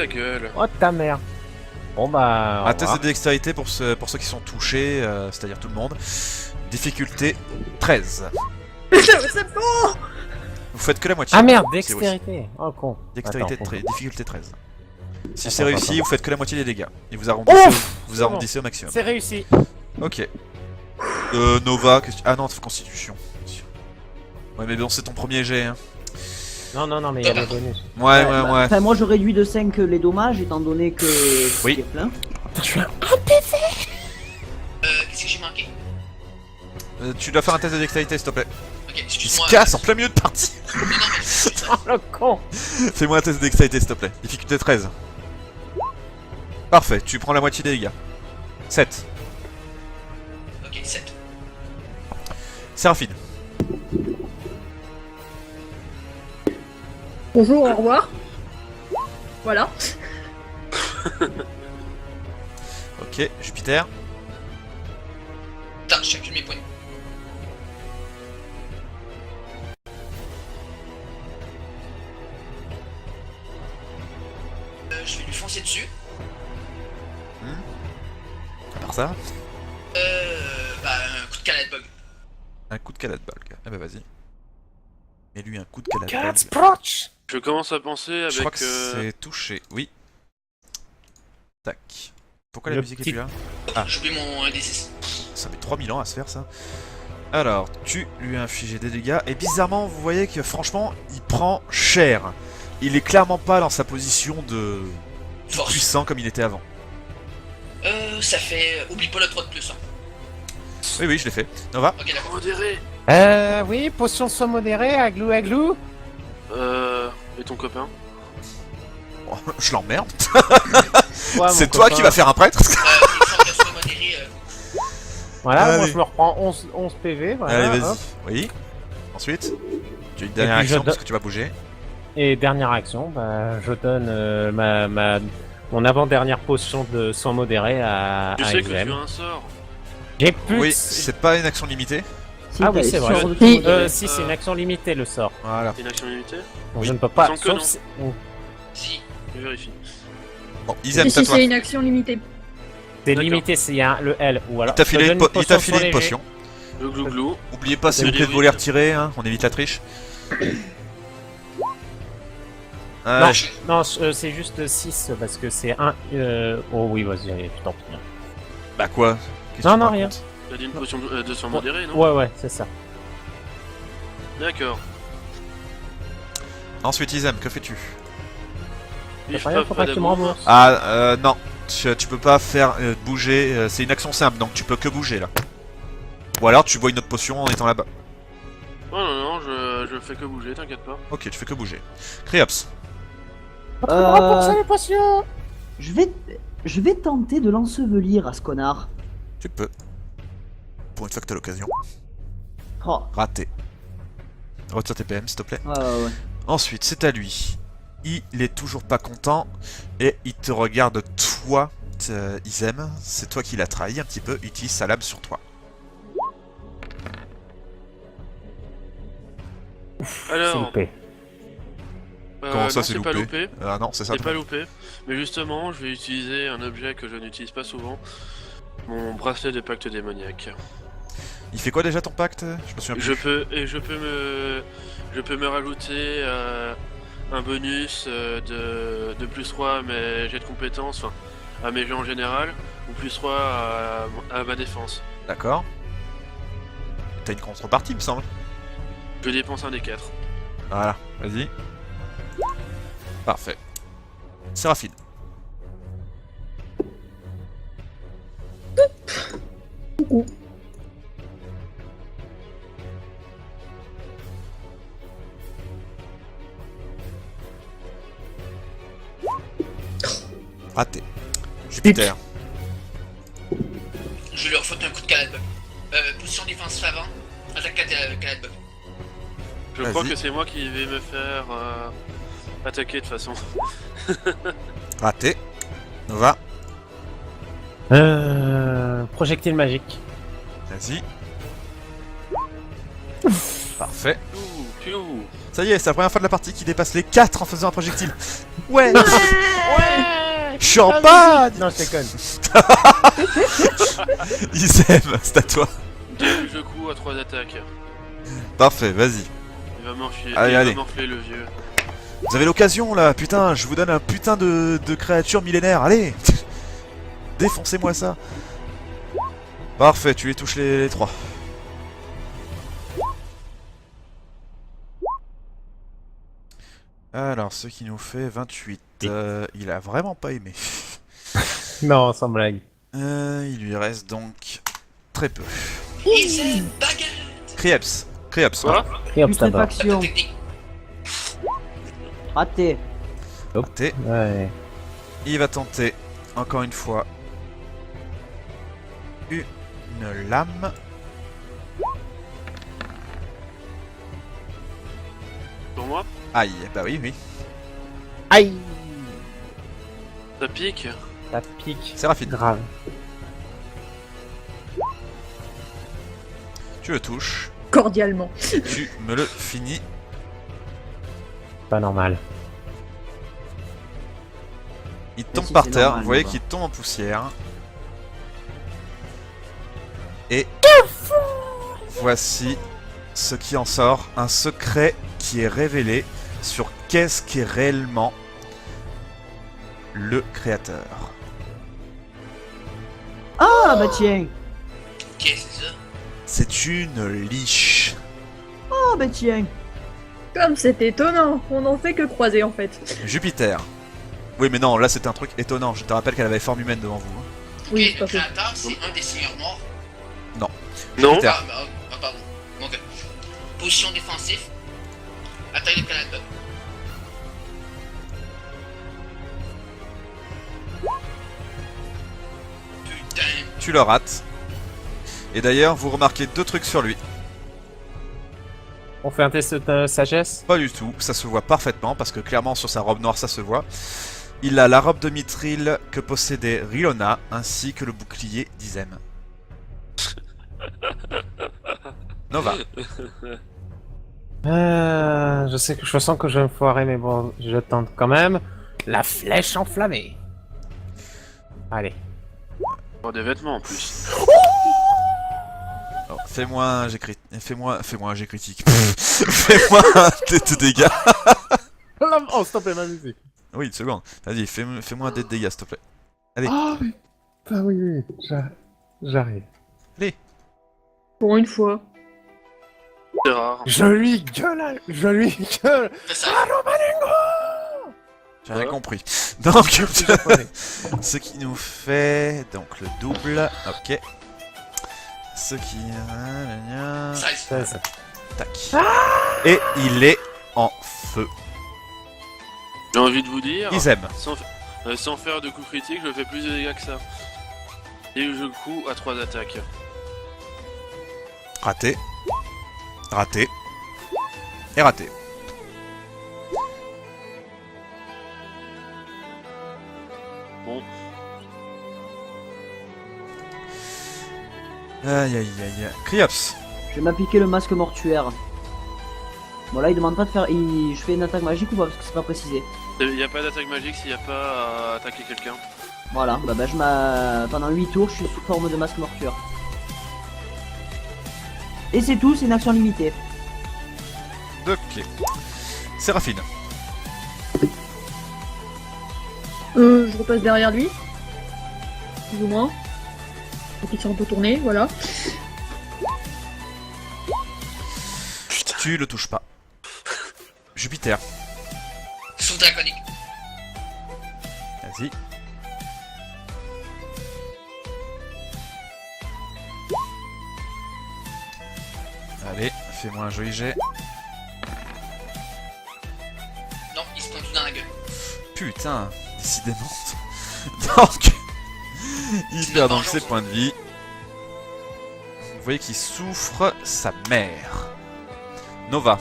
ta gueule. Oh ta mère. Bon bah... au Un test revoir. de dextérité pour ceux qui sont touchés, c'est-à-dire tout le monde. Difficulté 13. C'est bon. Vous faites que la moitié. Ah merde, C'est aussi. dextérité. Oh con. Dextérité, Attends, difficulté 13. Si Attends, c'est réussi, attends. vous faites que la moitié des dégâts. Et vous arrondissez, Ouf vous C'est arrondissez au maximum. C'est réussi. Ok. Nova, ah non, constitution. Ouais, mais bon, c'est ton premier jet. Hein. Non, non, non, mais il y a le bonus. Ouais. Enfin, moi je réduis de 5 les dommages étant donné que Oui. il y a plein. Qu'est-ce que j'ai manqué? Tu dois faire un test de dextérité, s'il te plaît. Ok, Il excuse-moi. se casse en plein milieu de partie. Non, non, mais... Oh le con. Fais-moi un test de dextérité, s'il te plaît. Difficulté 13. Parfait, tu prends la moitié des dégâts. 7. Ok, 7. Séraphine. Bonjour, au revoir. Voilà. Ok, Jupiter. Putain, je calcule mes points. Je vais lui foncer dessus. À part ça, Bah, un coup de canne bug. un coup de Caladbolg. Eh bah vas-y. Mets-lui un coup de Caladbolg. Catsproch. Je commence à penser Je crois avec... que c'est touché, oui. Tac. Pourquoi la Le musique est petit- plus là? Ah. J'oublie mon D6. Ça met 3000 ans à se faire ça. Alors, tu lui as infligé des dégâts. Et bizarrement, vous voyez que franchement, il prend cher. Il est clairement pas dans sa position de Force. puissant comme il était avant. Ça fait... Oublie pas le 3 de plus, hein. Oui, oui, je l'ai fait. Nova. Ok, d'accord. Modéré. Oui, potion de soin modéré, aglou aglou. Et ton copain? Oh, je l'emmerde. Ouais, C'est mon toi copain. qui vas faire un prêtre. Une sorte de soin modéré, Voilà, moi Allez. je me reprends 11 PV, voilà. Allez, vas-y. hop. Oui. Ensuite, tu as une dernière puis je action parce donne- que tu vas bouger. Et dernière action, bah, je donne mon avant-dernière potion de soin modéré à Tu sais que Exem. tu as un sort. J'ai plus Oui, de- c'est pas une action limitée. Si, Ah t'as oui, les c'est vrai. sorts de Si. modéré. Si, c'est une action limitée le sort. Voilà. Une action limitée? Donc Oui. je ne peux pas. Sans que Sauf non. si- Si. Je vérifie. Bon, Isem, Et c'est à si toi. c'est une action limitée. C'est D'accord. limité s'il y a le L ou alors. Il t'a je te filé donne une, il t'a filé sur une les potion. Le glouglou. Oubliez pas, s'il vous Allez, plaît, de oui. voler retirer, hein. On évite la triche. Non, Ouais, non, c'est juste 6 parce que c'est un. Oh oui, vas-y, allez, tant pis. Bah quoi? Qu'est-ce Non, que tu non, me rien. racontes? T'as dit une potion de soin modéré, non? Ouais, ouais, c'est ça. D'accord. Ensuite, Isem, que fais-tu? Puis T'as pas rien, faut pas que tu me rembourses. Ah, non. Tu peux pas faire bouger. C'est une action simple, donc tu peux que bouger là. Ou alors tu bois une autre potion en étant là-bas. Oh non, non, je fais que bouger, t'inquiète pas. Ok, tu fais que bouger. Criops. Euh, les potions. je vais tenter de l'ensevelir à ce connard. Tu peux. Pour une fois que t'as l'occasion. Oh, Raté. Retire tes PM, s'il te plaît. ouais. Ensuite, c'est à lui. Il est toujours pas content et il te regarde toi, Isem. C'est toi qui l'as trahi un petit peu. Il utilise sa lame sur toi. C'est Alors, loupé. Comment ça, non, c'est pas loupé loupé. Ah non, c'est ça. C'est pas loupé. Mais justement, je vais utiliser un objet que je n'utilise pas souvent. Mon bracelet de pacte démoniaque. Il fait quoi déjà ton pacte? Je me souviens plus. Je peux me rajouter un bonus de plus 3 à mes jets de compétences, enfin à mes jets en général, ou plus 3 à ma défense. D'accord. T'as une contrepartie, il me semble. Je dépense un des 4. Voilà, vas-y. Parfait. Séraphine. Raté. Jupiter. Je lui refaute un coup de canne bug. Position défense avant. Attaque canne bug. Je Vas-y. crois que c'est moi qui vais me faire attaquer de toute façon. Raté. Nova. Projectile magique. Vas-y. Parfait. Ouh, Piou. Ça y est, c'est la première fois de la partie qui dépasse les 4 en faisant un projectile. Ouais. Champagne. Non, je déconne. Ils aiment, c'est à toi. Je cours à 3 attaques. Parfait, vas-y. Il va morfler, Allez, il va allez. morfler le vieux. Vous avez l'occasion là, putain, je vous donne un putain de créature millénaire, allez. Défoncez-moi ça. Parfait, tu les touches les 3. Alors, ce qui nous fait 28. Il a vraiment pas aimé. Non, sans blague. Il lui reste donc très peu. Isem, baguette. Krieps. Krieps. Quoi? Et hop, ça va. Putréfaction. Technique. Raté. Raté. Ouais. Il va tenter, encore une fois, une lame. Pour moi? Aïe, bah oui, oui. Aïe. Ça pique? Ça pique. Séraphine, Grave. tu le touches, Cordialement. tu me le finis. Pas normal. Il tombe si, par c'est terre, normal, vous voyez Nova. qu'il tombe en poussière. Et voici ce qui en sort, un secret qui est révélé sur qu'est-ce qu'est réellement le créateur. Ah bah tiens. Qu'est-ce que c'est ça? C'est une liche. Ah bah tiens. Comme c'est étonnant, on n'en fait que croiser en fait. Jupiter. Oui mais non, là c'est un truc étonnant, je te rappelle qu'elle avait forme humaine devant vous. hein. Oui, Ok, c'est le pas faux. créateur, c'est un des seigneurs noirs. Non. Jupiter. Ah, bah, pardon. Donc, position défensive. Attaque le créateur. Putain. Tu le rates. Et d'ailleurs, vous remarquez deux trucs sur lui. On fait un test de sagesse. Pas du tout, ça se voit parfaitement parce que clairement sur sa robe noire ça se voit. Il a la robe de mithril que possédait Rilona ainsi que le bouclier d'Izem. Nova. Je sais que je sens que je vais me foirer, mais bon, je tente quand même. La flèche enflammée. Allez. Pour des vêtements en plus. Oh, fais-moi un jet critique. Fais-moi un jet critique. Fais-moi un dé de dégâts. Oh, stoppez ma musique. Oui, une seconde. Vas-y, fais-moi un dé de dégâts s'il te plaît. Allez. Ah oui, j'arrive. Pour une fois. C'est rare. Je lui gueule. Fais ça. J'ai rien Ouais. compris. Donc, Japonais. ce qui nous fait donc le double. Ok. Ce qui. 16. 16. Tac. Et il est en feu. J'ai envie de vous dire, Izem. sans faire de coups critiques, je fais plus de dégâts que ça. Et je cours à 3 attaques. Raté. Raté. Et raté. Bon, Aïe aïe aïe. Kriops. Je vais m'appliquer le masque mortuaire. Bon là il demande pas de faire... Je fais une attaque magique ou pas parce que c'est pas précisé. il n'y a pas d'attaque magique s'il n'y a pas à attaquer quelqu'un. Voilà, pendant 8 tours je suis sous forme de masque mortuaire. Et c'est tout, c'est une action limitée. Ok. Séraphine. Je repasse derrière lui. Plus ou moins. Faut qu'il soit un peu tourné, voilà. Tu le touches pas. Jupiter. Sous draconique. Vas-y. Allez, fais-moi un joli jet. Non, il se prend tout dans la gueule. Putain, décidément. Donc, il perd donc ses points de vie. Vous voyez qu'il souffre sa mère. Nova.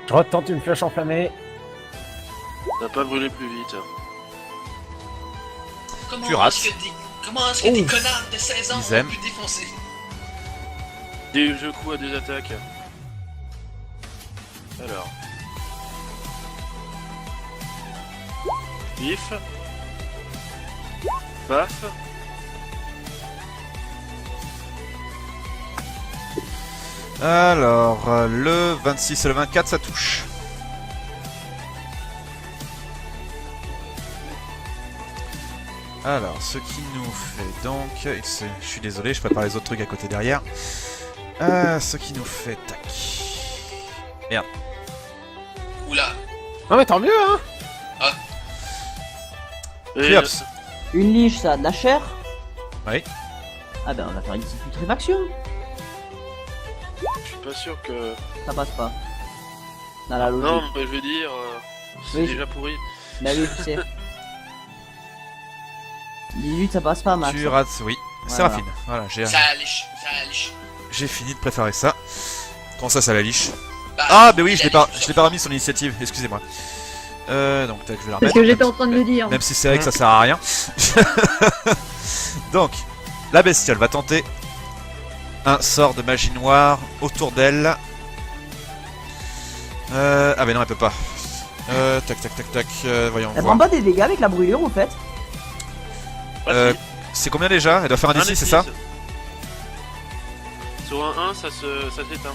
Je retente une flèche enflammée. Ça n'a pas brûlé plus vite. Comment Tu rates. Comment est-ce que des connards de 16 ans Ils aiment. ont pu défoncer? Et je cours à 2 attaques. Alors. Vif. Paf. Alors, le 26 et le 24, ça touche. Alors, ce qui nous fait donc... Je suis désolé, je prépare les autres trucs à côté derrière. Ce qui nous fait... Tac. Merde. Oula. Non mais tant mieux, hein. Et, Criops. Une liche, ça a de la chair. Oui. Ah ben on va faire une petite putréfaction. je suis pas sûr que... Ça passe pas. Dans la logique. Non, mais je veux dire... c'est Oui. déjà pourri. Bah oui, je sais. 18 ça passe pas, Max. Tu rates, oui. Voilà. Séraphine. Voilà, Ça liche, ça liche. j'ai fini de préparer ça. Comment ça la liche? Bah, Ah, bah oui, je il a l'ai pas remis sur l'initiative, excusez-moi. Donc, tac, je vais la C'est remettre. ce que j'étais en train de le dire. Même si c'est vrai que ça sert à rien. Donc, la bestiole va tenter un sort de magie noire autour d'elle. Ah, mais non, elle peut pas. Tac, voyons Elle voir. prend pas des dégâts avec la brûlure en fait. Ah, si. C'est combien déjà? Elle doit faire un Un D6, des c'est six. ça? Sur un 1, ça s'éteint.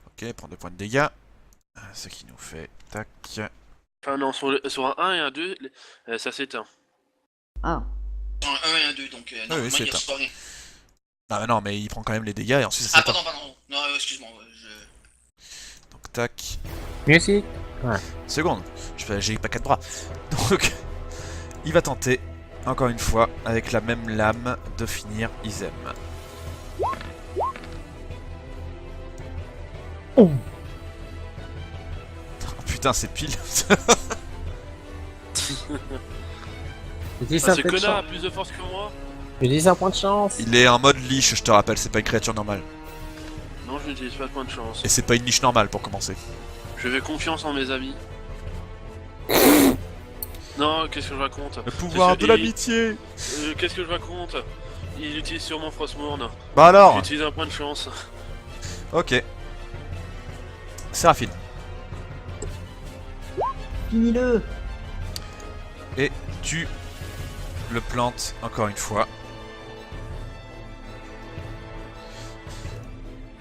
Ok, prend 2 points de dégâts. Ce qui nous fait. Tac. Enfin non, sur un 1 et un 2, ça s'éteint. Ah. Un et un 2, donc non, oui, moi, c'est il un. reçoit rien. Ah, mais non, mais il prend quand même les dégâts et ensuite ça Ah, s'éteint. pardon. Non, excuse-moi. Donc, tac. Musique. Seconde, j'ai pas 4 bras. Donc, il va tenter, encore une fois, avec la même lame, de finir Izem. Oh. Oh putain, c'est pile. Je dis Ah, un ce peu de connard a chance. plus de force que moi. Je dis un point de chance. Il est en mode liche, je te rappelle, c'est pas une créature normale. Non, je n'utilise pas de point de chance. Et c'est pas une liche normale pour commencer. Je fais confiance en mes amis. Non, qu'est-ce que je raconte? Le pouvoir de l'amitié. Qu'est-ce que je raconte? Il utilise sûrement Frostmourne. Bah alors, J'utilise un point de chance. ok. Séraphine. Finis-le. Et tu le plantes encore une fois.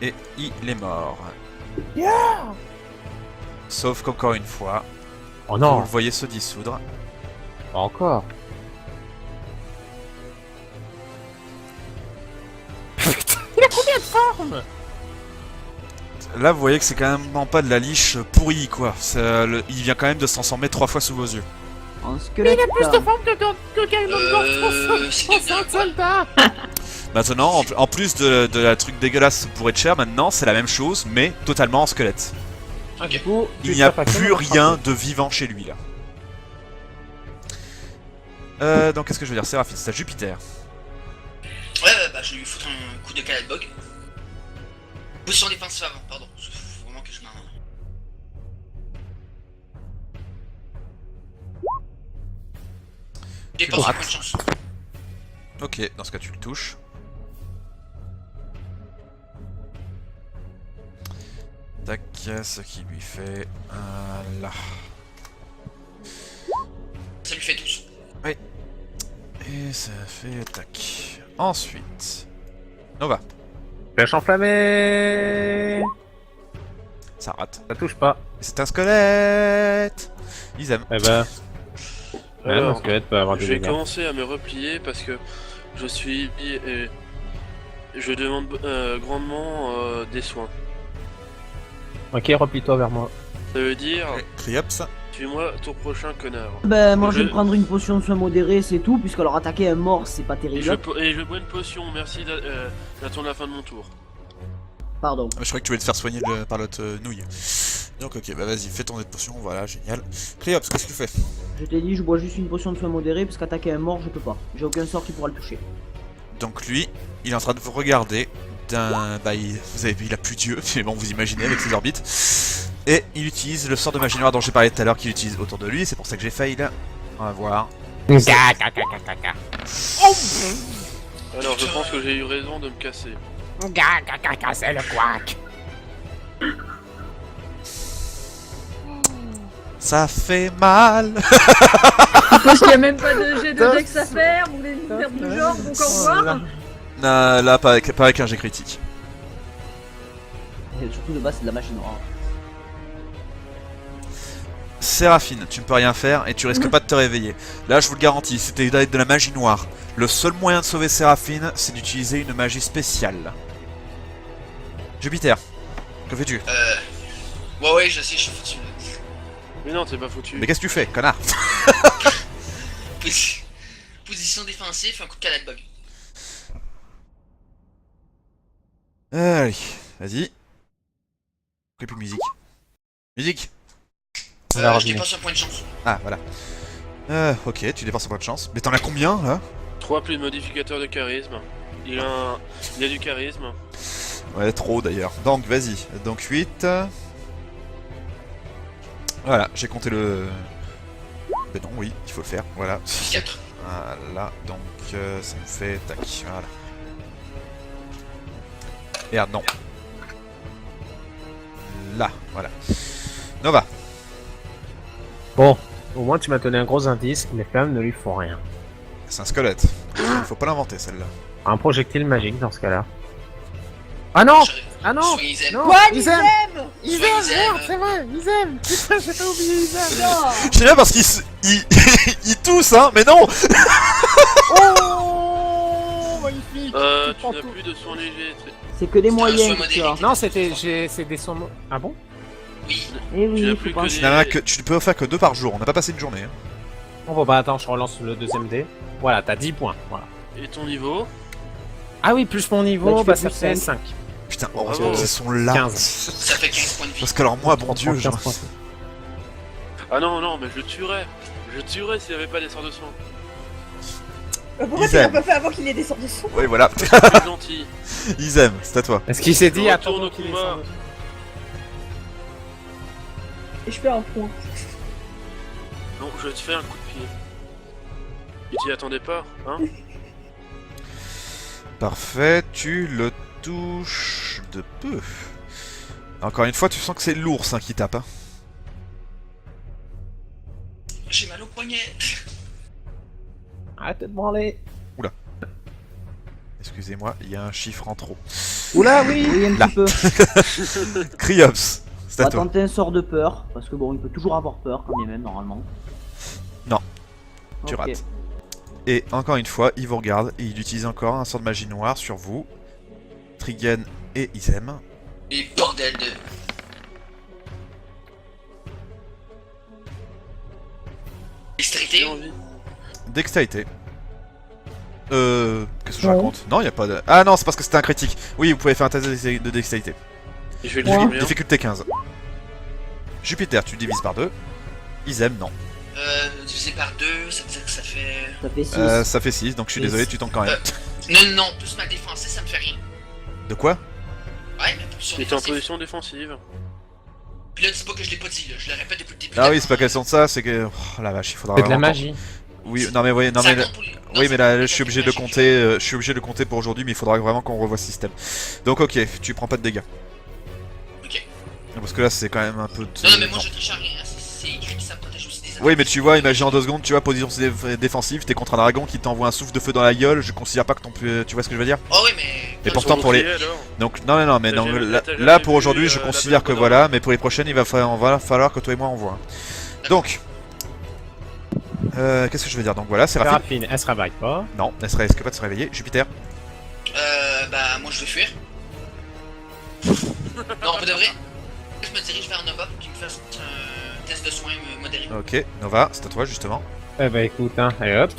Et il est mort. Sauf qu'encore une fois, Oh vous non, le voyez se dissoudre. pas encore. Putain, il a combien de formes? Là, vous voyez que c'est quand même pas de la liche pourrie, quoi. Il vient quand même de se transformer 3 fois sous vos yeux. En squelette. Il a plus de formes que Gaëmon C'est bien. soldat. Maintenant, en plus de la truc dégueulasse pour Etcher, maintenant, c'est la même chose, mais totalement en squelette. Ah, du coup, Il n'y a plus rien de vivant chez lui, là. Donc, qu'est-ce que je veux dire? Séraphine, c'est à Jupiter. Ouais, bah je vais lui foutre un coup de Caladbog. Position défensive avant, pardon. Faut vraiment que je m'en... Dépense un point de chance. Ok, dans ce cas, tu le touches. Tac, ce qui lui fait... là. Ça lui fait 12. Et ça fait... tac. Ensuite... Nova. Flèche enflammée. Ça rate. Ça touche pas. C'est un squelette. Ils aiment. Eh ben. Ouais, Alors, mon squelette peut avoir des je vais dégâts. commencer à me replier parce que je suis... et je demande grandement des soins. Ok, replie-toi vers moi. Ça veut dire, Criops. suis-moi tour prochain, connard. Ben moi je vais Je- prendre une potion de soin modéré, c'est tout, puisque leur attaquer un mort c'est pas Et terrible. je bois une potion, merci d'attendre la fin de mon tour. Pardon. Je croyais que tu voulais te faire soigner par l'autre nouille. Donc ok, bah vas-y, fais ton jet de potion, voilà, génial. Criops, qu'est-ce que tu fais? Je t'ai dit, je bois juste une potion de soin modéré, parce qu'attaquer un mort je peux pas. J'ai aucun sort qui pourra le toucher. Donc lui, il est en train de vous regarder d'un... Bah, vous avez vu, il a plus d'yeux, mais bon, vous imaginez avec ses orbites. Et il utilise le sort de magie noire dont j'ai parlé tout à l'heure qu'il utilise autour de lui, c'est pour ça que j'ai fail. On va voir. Alors je pense que j'ai eu raison de me casser. C'est le couac. Ça fait mal. Je suppose qu'il n'y a même pas de jet de dex à faire ou des faire du genre, donc au revoir. Là, pas avec un jet critique. Et surtout de base, c'est de la magie noire. Séraphine, tu ne peux rien faire et tu risques pas de te réveiller. Là, je vous le garantis, c'était de la magie noire. Le seul moyen de sauver Séraphine, c'est d'utiliser une magie spéciale. Jupiter, que fais-tu? Ouais, je sais, je suis foutu. Là. Mais non, t'es pas foutu. Mais qu'est-ce que tu fais, connard? Position défensive, un coup de Caladbug. Allez, vas-y. Pourquoi plus de musique? Musique! Je dépense un point de chance. Ah, voilà. Ok, tu dépenses un point de chance. Mais t'en as combien, là? 3 plus le modificateur de charisme. Il a du charisme. Ouais, trop d'ailleurs. Donc, vas-y. Donc, 8. Voilà, j'ai compté le... Mais non, oui, il faut le faire. Voilà. 4. Voilà, donc ça me fait... Tac, voilà. Merde, non. Là, voilà. Nova. Bon, au moins tu m'as donné un gros indice, les flammes ne lui font rien. C'est un squelette. Il faut pas l'inventer, celle-là. Un projectile magique dans ce cas-là. Ah non! Ah non! Sois Isem. Non! Quoi, Ils aiment! Ils Sois aiment! Isem. Merde, c'est vrai! Ils aiment! Putain, j'ai pas oublié ils aiment! Non. Je sais bien parce qu'il tousse, hein, mais non! Oh! Magnifique! Tu prends n'as tout. plus de soins légers. C'est que des un moyens soin que tu modéré. as. Non, c'est des sons... Ah bon? Oui. Eh Tu oui, n'as faut plus pas... que Tu n'en as que, tu ne peux en faire que 2 par jour, on n'a pas passé une journée. Hein. Bon bah attends, je relance le deuxième dé. Voilà, t'as 10 points, voilà. Et ton niveau? Ah oui, plus mon niveau, Là, tu bah fais ça plus fait cinq. 5. Putain, heureusement Bravo. qu'ils sont là. 15. Ça fait 15 points de vie. Parce que alors moi, bon Dieu, 15 points. Ah non, non, mais je tuerais. Je tuerais s'il n'y avait pas des sorts de soins. Pourquoi Ils tu l'as aiment. pas fait avant qu'il ait des sortes de sons? Oui, voilà. C'est gentil. Ils aiment, c'est à toi. Est-ce qu'il s'est dit Je attends retourne au qu'il combat. descende. Et je fais un point. Non, je te fais un coup de pied. Tu t'y attendais pas, hein? Parfait, tu le touches de peu. Encore une fois, tu sens que c'est l'ours hein, qui tape. Hein. J'ai mal au poignet. Arrête de branler. Excusez-moi, il y a un chiffre en trop. Oula, oui! Oui, un Là. petit peu. Cryops, c'est On à va toi. tenter un sort de peur, parce que bon, il peut toujours avoir peur, quand bien même, normalement. Non. Tu Ok. rates. Et encore une fois, il vous regarde et il utilise encore un sort de magie noire sur vous. Trigen et Isem. Et bordel de... Dextérité. J'ai envie. Dextérité. Qu'est-ce que je raconte? Non, il a pas de... Ah non, c'est parce que c'était un critique. Oui, vous pouvez faire un test de dextérité. Et je vais le filmer. Difficulté 15. Jupiter, tu divises par 2. Isem, non. Divisé par 2, ça veut dire que ça fait... Ça fait 6. Ça fait 6, donc je suis Six. désolé, tu tombes quand même. Non, non, non, plus mal défoncé, ça me fait rien. De quoi? Ouais, mais position Il était en défensive. position défensive. Puis là, dis pas que je l'ai pas dit, là. Je le répète depuis le début. Ah oui, c'est pas question de ça, c'est que... Oh, la vache, il faudra C'est de la vraiment... magie. Oui, non mais oui, non Ça mais... compte pour les- non, Oui ça mais là compte je suis pour obligé les de magies. compter, je suis obligé de compter pour aujourd'hui, mais il faudra vraiment qu'on revoie ce système. Donc ok, tu prends pas de dégâts. Ok. Parce que là c'est quand même un peu... Non, non, mais moi je triche à rien, hein. C'est écrit que ça me protège aussi des attaques. Oui mais tu vois, imagine en 2 secondes, tu vois, position défensive, t'es contre un dragon qui t'envoie un souffle de feu dans la gueule, je considère pas que ton... Tu vois ce que je veux dire? Oh oui, mais... Et pourtant pour les... Alors. Donc non non non, mais T'as non, jamais- là, t'as jamais là, pour vu, aujourd'hui je la considère belle que Godot. voilà, mais pour les prochaines il va falloir que toi et moi on voit. Donc... qu'est-ce que je veux dire? Donc voilà, c'est rapide. Séraphine, elle se réveille pas. Non, elle serait capable de se réveiller. Jupiter. Bah, moi je vais fuir. Non, pour de vrai, je me dirige vers Nova pour qu'il me fasse un test de soins modéré. Ok, Nova, c'est à toi justement. Eh bah écoute, hein, allez hop.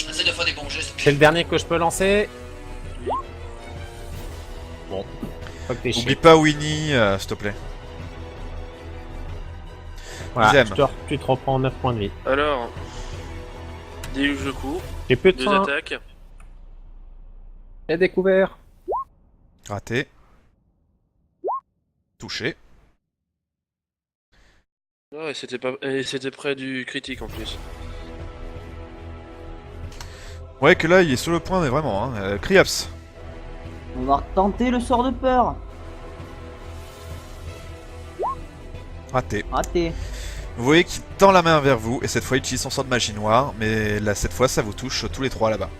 Essaye de faire des bons gestes. C'est le dernier que je peux lancer. Bon. Faut que t'es Oublie chier. pas Winnie, s'il te plaît. Voilà, Isem. tu te reprends 9 points de vie. Alors. Déluge de coups, J'ai plus de 2 soins. attaques. J'ai découvert. Raté. Touché. Ah, et c'était près du critique en plus. Ouais, que là, il est sur le point, mais vraiment. Hein. Cryops. On va tenter le sort de peur. Raté. Raté. Vous voyez qu'il tend la main vers vous, et cette fois il utilise son sort de magie noire, mais là, cette fois, ça vous touche tous les trois là-bas.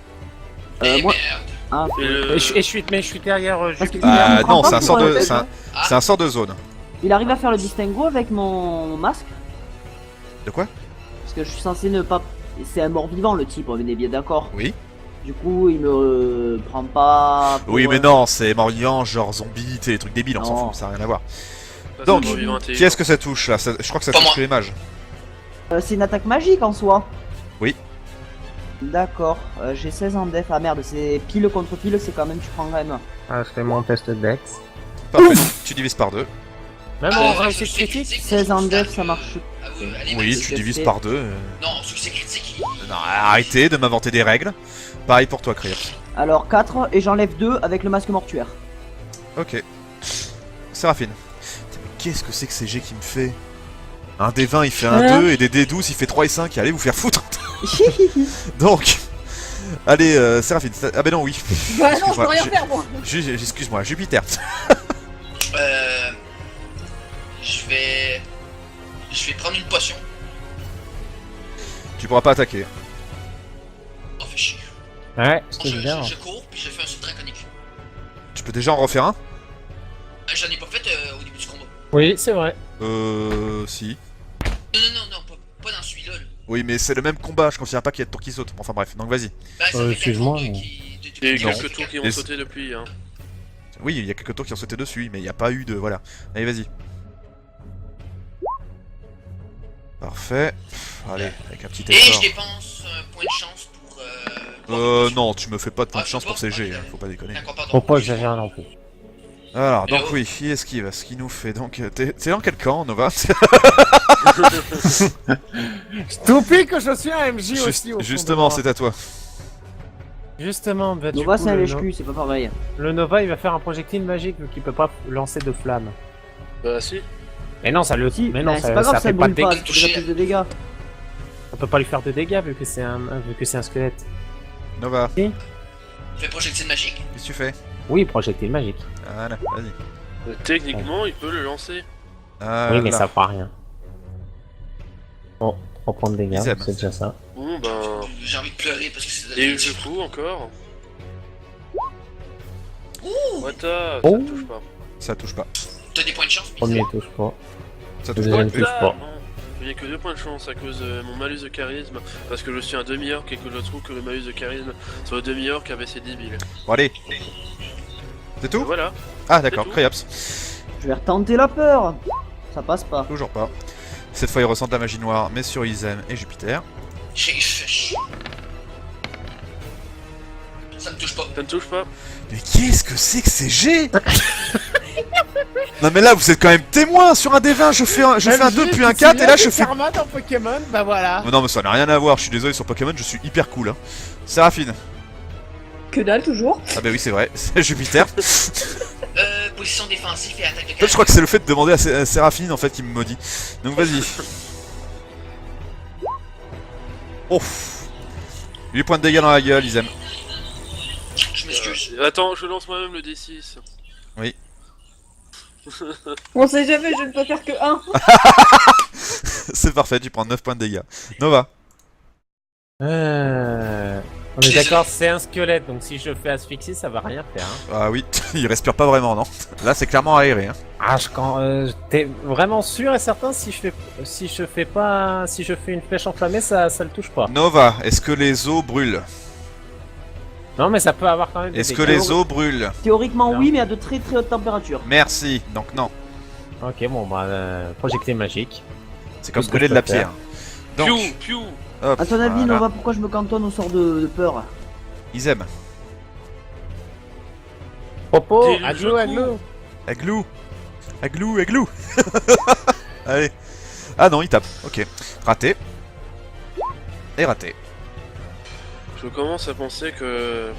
Eh Moi... merde. Ah, Et le- Et je suis derrière Parce que- Jupiter. Ah, Non, comprends c'est un pas sort pourquoi de... le C'est un... Ah. c'est un sort de zone. il arrive à faire le distinguo avec mon masque. De quoi? Parce que je suis censé ne pas... C'est un mort-vivant le type, on est bien d'accord. Oui. Du coup, il me prend pas... pour, Oui, mais non, c'est mort-vivant, genre zombie, t'sais, les trucs débiles, on s'en Non. fout, ça n'a rien à voir. ça, Donc, c'est un mort-vivant Qui intelligent. est-ce que ça touche là? Je crois que ça Pas touche moi. que les mages. C'est une attaque magique en soi. Oui. D'accord, j'ai 16 en def. Ah merde, c'est pile contre pile, c'est quand même, tu prends quand même. Ah, je fais mon test de Dex. Parfait, tu divises par deux. Même Ah, en sur réussite succès critique. 16 en def, que- ça marche. Ah ouais, allez, Oui, vas-y. tu je divises fais- par deux. Non, succès critique. Non, arrêtez de m'inventer des règles. Pareil pour toi, Krios. Alors 4, et j'enlève 2 avec le masque mortuaire. Ok. Séraphine. Putain, mais qu'est-ce que c'est que ces G qui me fait? Un des 20 il fait un 2 et des D12 il fait 3 et 5. Allez vous faire foutre. Donc. Allez, Séraphine. Ah ben non, oui. Bah non, je peux Excuse-moi, rien faire, moi. Excuse-moi, Jupiter. Je vais prendre une potion. Tu pourras pas attaquer. Oh, fais chier. Ouais, Bon, c'est bien. je cours, puis je fais un saut draconique. Tu peux déjà en refaire un? J'en ai pas fait au début du combat. Oui, c'est vrai. Si. Non, pas dans celui-là. Là. Oui, mais c'est le même combat, je considère pas qu'il y a de tour qui saute. Enfin bref, donc vas-y. Bah, ça fait excuse-moi, quelques mais- Il y a eu Non. quelques tours qui ont Les- sauté depuis. Hein. Oui, il y a quelques tours qui ont sauté dessus, mais il n'y a pas eu de... Voilà. Allez, vas-y. Parfait. Allez, avec un petit Et je effort. dépense un point de chance pour. Non, tu me fais pas de point de Ah, chance c'est pour pas- ces G, ok, hein, faut pas déconner. D'accord, pardon. Faut pas exagérer non plus. Alors, donc Hello. oui, il esquive, ce qui nous fait donc... T'es dans quel camp, Nova? Stupide que je suis un MJ aussi. au fond de Justement, moi. c'est à toi. Justement, bah, du Nova, coup, c'est un le, lèche-cul, c'est pas pareil. le Nova il va faire un projectile magique vu qu'il peut pas lancer de flammes. Bah si. Mais non, ça le. Si, Mais non, c'est ça, pas grave, ça ça fait pas de brûle pas, dégâts. c'est déjà plus de dégâts. Ça peut pas lui faire de dégâts vu que c'est un squelette. Nova, Je fais projectile magique. qu'est-ce que tu fais? Oui, projectile magique. Voilà, vas-y. Techniquement, il peut le lancer. Oui, mais ça fera rien. Bon, 3 points de dégâts, Ils aiment. c'est déjà ça. Bon, ben. J'ai envie de pleurer parce que c'est Et je fous encore. Wata, ça Oh. touche pas. Ça touche pas. T'as des points de chance, Premier touche pas. Ça Le touche pas. deuxième touche pas. Non, il n'y a que 2 points de chance à cause de mon malus de charisme. Parce que je suis un demi-orc et que je trouve que le malus de charisme sur le demi-orc avait ses débiles. Bon, allez. C'est tout? Voilà. Ah, d'accord, tout. Kriops. Je vais retenter la peur. Ça passe pas. Toujours pas. Cette fois, il ressent de la magie noire, mais sur Isem et Jupiter. J'ai fait chier. Ça ne touche pas. Ça ne touche pas. Mais qu'est-ce que c'est que ces G? Non mais là vous êtes quand même témoin sur un des 20, je fais un 2 puis un 4 et là je fais... Karma dans Pokémon, bah voilà. Oh non mais ça n'a rien à voir, je suis désolé sur Pokémon, je suis hyper cool hein. Séraphine. Que dalle, toujours. Ah bah oui c'est vrai, c'est Jupiter. Position défensive et attaque de En fait je crois que c'est le fait de demander à Séraphine en fait qui me maudit. Donc vas-y. Oh 8 points de dégâts dans la gueule, Isem. Je m'excuse. Attends, je lance moi-même le D6. On sait jamais, je ne peux faire que 1. C'est parfait, tu prends 9 points de dégâts. Nova. On est d'accord, c'est un squelette, donc si je fais asphyxie, ça va rien faire. Hein. Ah oui, il respire pas vraiment non. Là c'est clairement aéré hein. Ah, t'es vraiment sûr et certain si je fais une flèche enflammée, ça le touche pas. Nova, est-ce que les os brûlent? Non, mais ça peut avoir quand même. des Est-ce que dégâts. les os brûlent? Théoriquement Non. oui, mais à de très très hautes températures. Merci, donc non. Ok, bon bah projectile magique. C'est comme Tout ce que brûler je de la peux faire. pierre. Donc, Piou, piou. hop, À ton avis, voilà. Nova, pourquoi je me cantonne au sort de peur? Ils aiment. Popo, Dis-le, aglou, je aglou. Aglou. Aglou, aglou. Allez. Ah non, il tape. Ok. Raté. Et raté. Je commence à penser que.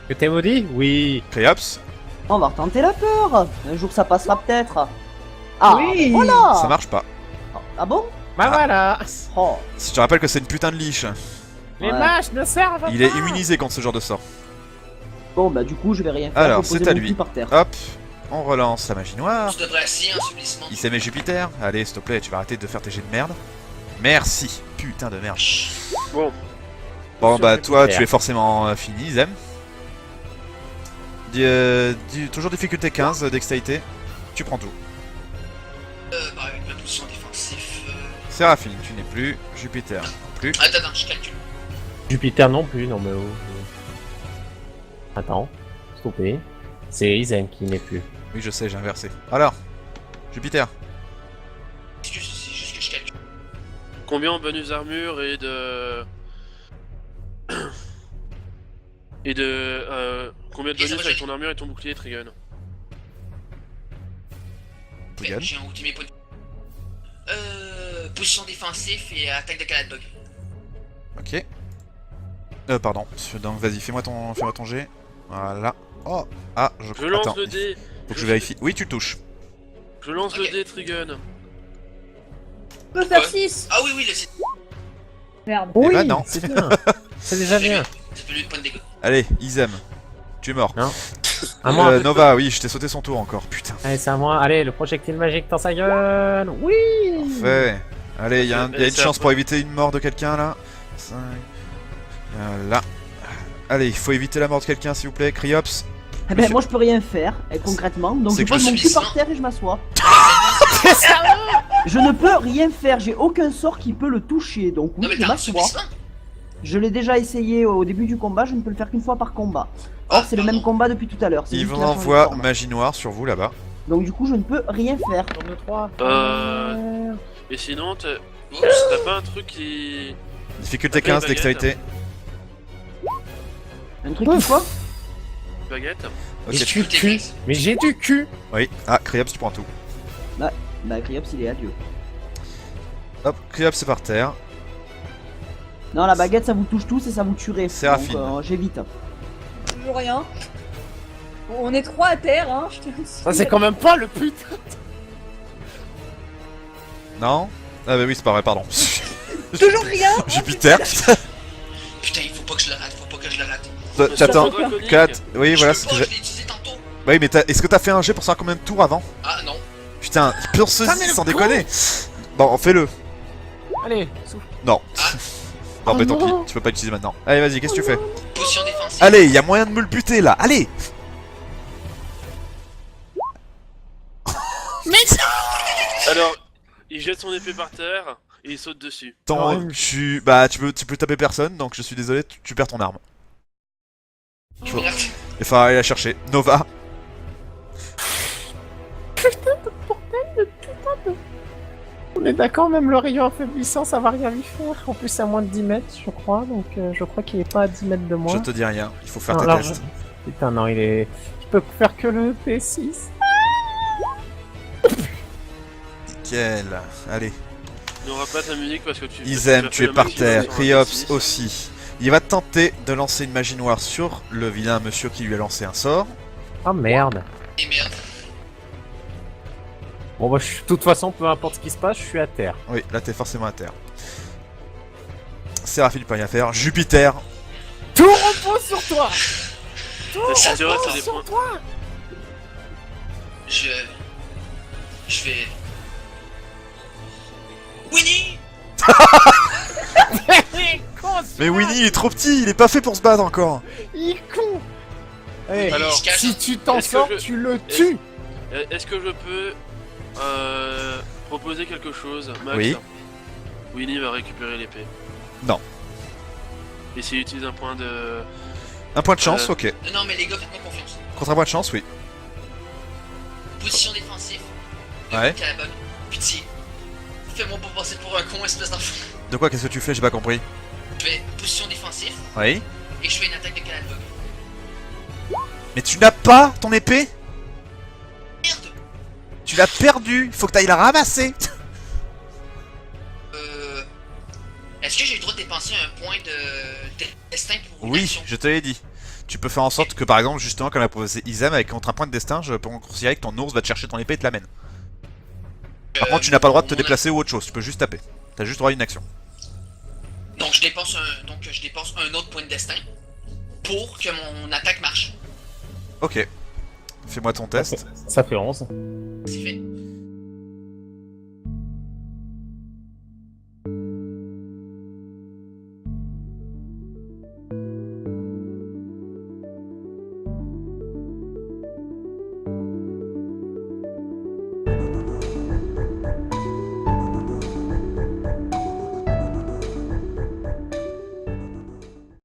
Que t'es maudit? Oui. Kriops, On va retenter la peur. Un jour ça passera peut-être. Ah, Oui. voilà. ça marche pas. Ah bon? Bah Ah. voilà. Oh. Si tu rappelles que c'est une putain de liche. Les Ouais. mâches ne servent Il est pas. immunisé contre ce genre de sort. Bon, bah du coup, je vais rien faire. Alors, je vais poser c'est à mon lui. cul par terre. Hop, on relance la magie noire. Tu devrais essayer un supplément. Isem et Jupiter. Allez, s'il te plaît, tu vas arrêter de faire tes jets de merde. Merci. Putain de merde. Bon, Bon, Sur bah Jupiter. toi, tu es forcément fini, Isem. Toujours difficulté 15, dextérité. Tu prends tout. Bah, avec ma position défensive. Séraphine, tu n'es plus. Jupiter, non plus. Attends, je calcule. Jupiter non plus, non mais... Attends, stoppé. C'est Isen qui n'est plus. Oui, je sais, j'ai inversé. Alors, Jupiter. Excuse, c'est juste que je calcule. combien en bonus armure et de... et de... combien de Et ça bonus va, avec j'ai- ton armure et ton bouclier Trigun? Trigun. J'ai un outil mes points. Position défensive et attaque de Caladbug. Ok. Pardon. Donc vas-y, fais-moi ton jet. Voilà. Oh. Ah, Je lance Attends. le dé. Faut que je vérifie. Oui, tu touches. Je lance le Ok. dé Trigun. On peut faire Ouais. 6. Ah oui, là, c'est. Merde. Oui, bah non. c'est bien. C'est déjà bien. Ça fait 8 points de dégâts. Allez, Isem. Tu es mort. À moi. Nova, oui, je t'ai sauté son tour encore. Putain. Allez, c'est à moi. Allez, le projectile magique dans sa gueule. Oui. Parfait. Allez, il y a une C'est chance après. pour éviter une mort de quelqu'un là. 5. Là. Allez, il faut éviter la mort de quelqu'un s'il vous plaît. Cryops. Eh ben, moi, je peux rien faire, concrètement. Donc, C'est je que pose je mon suis cul par sans. terre et je m'assois. Je ne peux rien faire, j'ai aucun sort qui peut le toucher. Donc, oui, Non, mais je t'as un m'assois. supplément. Je l'ai déjà essayé au début du combat, je ne peux le faire qu'une fois par combat. Or, c'est le même combat depuis tout à l'heure. c'est Il juste vous qu'il a changé de envoie forme. magie noire sur vous là-bas. Donc, du coup, je ne peux rien faire. Tourne 3. Et sinon, t'as Oups. pas un truc qui... Difficulté Après, 15, baguette. dextérité. Un truc une fois baguette? Ok. J'ai du cul. Mais j'ai du cul. Oui. Ah, Cryops, tu prends tout. Bah, Cryops, il est adieu. Hop, Cryops c'est par terre. Non, la baguette, ça vous touche tous et ça vous tuerait. Séraphine. Donc, j'évite. Toujours rien. On est 3 à terre, hein. Je te le dis. Ça, c'est quand même pas le putain. Non. Ah bah oui, c'est pas vrai, pardon. Toujours rien. Jupiter. Putain, il faut pas que je la rate, faut pas que je la rate. T'attends. Draconique. 4. Oui, voilà je ce peux que pas, j'ai. je l'ai utilisé tantôt. Bah oui, mais est-ce que t'as fait un jet pour savoir combien de tours avant? Ah non. Putain, pur ceci, mais le sans con. déconner. Bon, fais-le. Allez, souffle. Non. Ah. Non, mais Oh tant pis, non. tu peux pas l'utiliser maintenant. Allez, vas-y, qu'est-ce que tu fais? Position défensive. Allez, y a moyen de me le buter là. Allez. Alors, il jette son épée par terre et il saute dessus. Tant, tu peux taper personne, donc je suis désolé, tu perds ton arme. Merde. Il faudra aller la chercher. Nova. On est d'accord, même le rayon affaiblissant, ça va rien lui faire. En plus, c'est à moins de 10 mètres, je crois. Donc, je crois qu'il est pas à 10 mètres de moi. Je te dis rien, il faut faire Non, tes alors, tests. Putain, non, il est. Je peux faire que le P6. Nickel. Allez. N'aura pas ta musique parce que tu... Isem, as tu fait es le par maximum terre. sur un Cryops D6. aussi. Il va tenter de lancer une magie noire sur le vilain monsieur qui lui a lancé un sort. Oh merde. Et merde. Bon, bah, de toute façon, peu importe ce qui se passe, je suis à terre. Oui, là t'es forcément à terre. Séraphine peut rien faire. Jupiter. Tout repose sur toi. Ça te reste des points. Je vais. Winnie. Mais Winnie il est trop petit, il est pas fait pour se battre encore. Il est con. Hey, Alors, Il se cache. si tu t'en est-ce que sors, je- tu le tues. Est-ce que je peux proposer quelque chose, Max? Oui. Winnie va récupérer l'épée. Non. Et s'il utilise un point de... Un point de chance, ok. Non, mais les gars, faites-moi confiance. Contre un point de chance, oui. Position défensive. Ouais. Calabug. Pitié. Fais-moi pas passer pour un con, espèce d'enfant. De quoi, qu'est-ce que tu fais? J'ai pas compris. Je fais position défensive Oui. et je fais une attaque de Calabug. Mais tu n'as pas ton épée? Merde. Tu l'as perdue, il faut que t'ailles la ramasser. Est-ce que j'ai le droit de dépenser un point de destin pour une Oui, action? je te l'ai dit. Tu peux faire en sorte que par exemple, justement, comme l'a proposé Isam, avec contre un point de destin, je peux considérer que ton ours va te chercher ton épée et te l'amène. Par contre, tu n'as pas le droit de te mon- déplacer ou autre chose, tu peux juste taper. T'as juste droit à une action. Donc je dépense un autre point de destin pour que mon attaque marche. Ok. Fais-moi ton test. Ça fait 11. C'est fait.